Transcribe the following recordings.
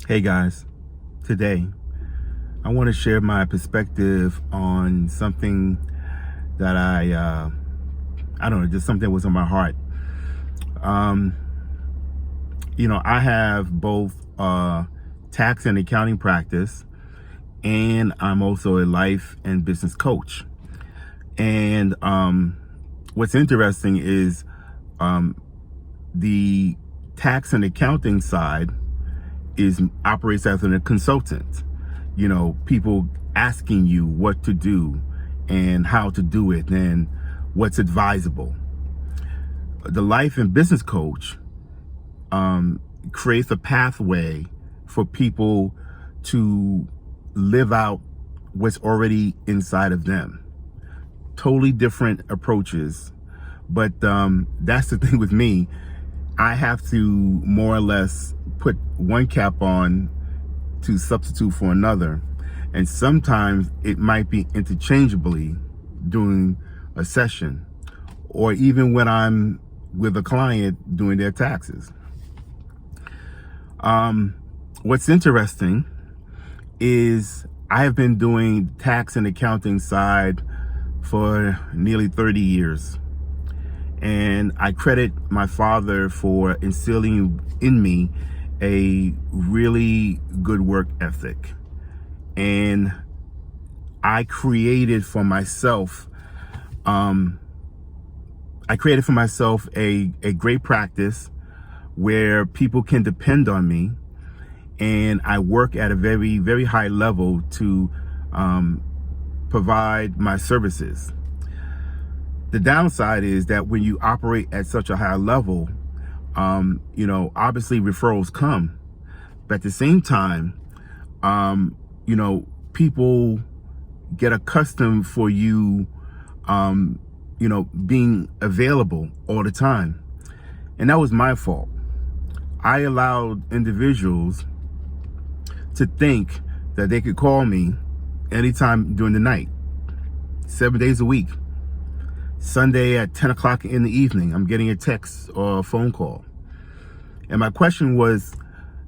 Hey guys, today I want to share my perspective on something that I don't know, just something that was on my heart. Um, I have both tax and accounting practice, and I'm also a life and business coach. And what's interesting is um, the tax and accounting side is operates as a consultant. People asking you what to do and how to do it and what's advisable. The life and business coach creates a pathway for people to live out what's already inside of them. Totally different approaches, but that's the thing with me. I have to more or less put one cap on to substitute for another. And sometimes it might be interchangeably during a session, or even when I'm with a client doing their taxes. What's interesting is I have been doing tax and accounting side for nearly 30 years. And I credit my father for instilling in me a really good work ethic. And I created for myself, a great practice where people can depend on me. And I work at a very, very high level to provide my services. The downside is that when you operate at such a high level, obviously referrals come, but at the same time, people get accustomed for you, being available all the time. And that was my fault. I allowed individuals to think that they could call me anytime during the night, 7 days a week. Sunday at 10 o'clock in the evening, I'm getting a text or a phone call. And my question was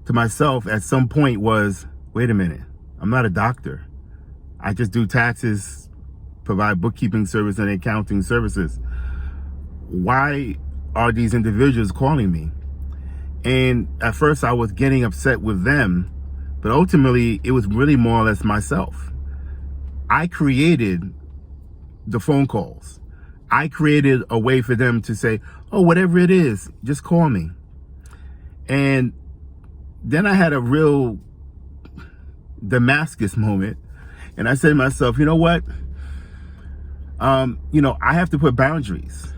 to myself at some point was, wait a minute, I'm not a doctor. I just do taxes, provide bookkeeping service and accounting services. Why are these individuals calling me? And at first I was getting upset with them, but ultimately it was really more or less myself. I created the phone calls. I created a way for them to say, oh, whatever it is, just call me. And then I had a real Damascus moment. And I said to myself, you know what? I have to put boundaries.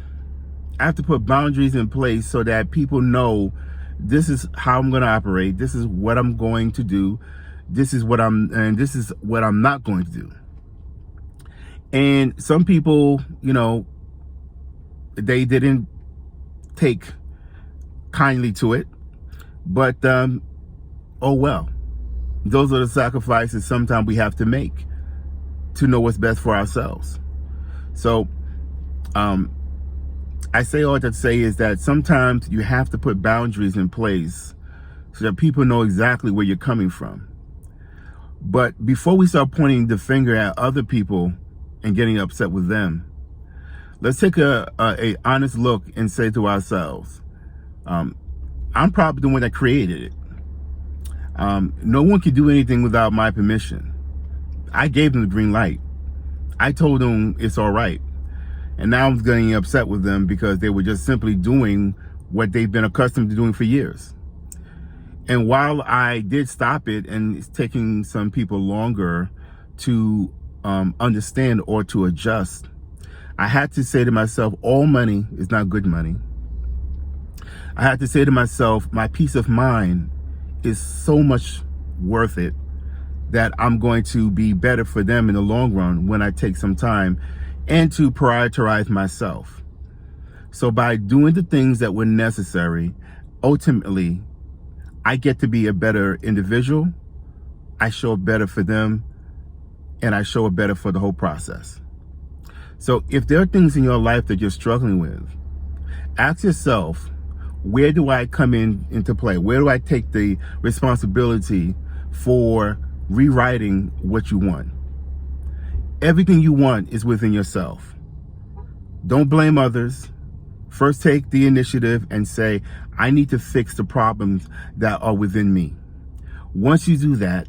I have to put boundaries in place so that people know this is how I'm going to operate. This is what I'm going to do. This is what I'm not going to do. And some people, they didn't take kindly to it, but oh well. Those are the sacrifices sometimes we have to make to know what's best for ourselves. So I say all that to say is that sometimes you have to put boundaries in place so that people know exactly where you're coming from. But before we start pointing the finger at other people and getting upset with them, let's take a honest look and say to ourselves, I'm probably the one that created it. No one could do anything without my permission. I gave them the green light. I told them it's all right. And now I'm getting upset with them because they were just simply doing what they've been accustomed to doing for years. And while I did stop it, and it's taking some people longer to understand or to adjust, I had to say to myself, all money is not good money. I had to say to myself, my peace of mind is so much worth it that I'm going to be better for them in the long run when I take some time and to prioritize myself. So by doing the things that were necessary, ultimately, I get to be a better individual. I show up better for them, and I show up better for the whole process. So if there are things in your life that you're struggling with, ask yourself, Where do I come into play? Where do I take the responsibility for rewriting what you want? Everything you want is within yourself. Don't blame others. First, take the initiative and say, I need to fix the problems that are within me. Once you do that,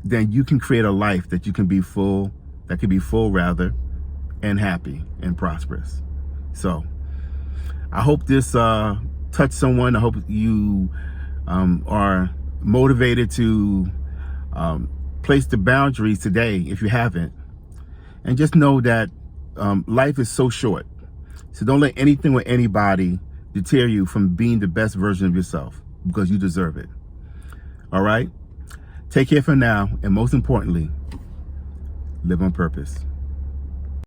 then you can create a life that you can be full, and happy and prosperous. So I hope this touched someone. I hope you are motivated to place the boundaries today if you haven't. And just know that life is so short. So don't let anything or anybody deter you from being the best version of yourself, because you deserve it. All right? Take care for now, and most importantly, live on purpose.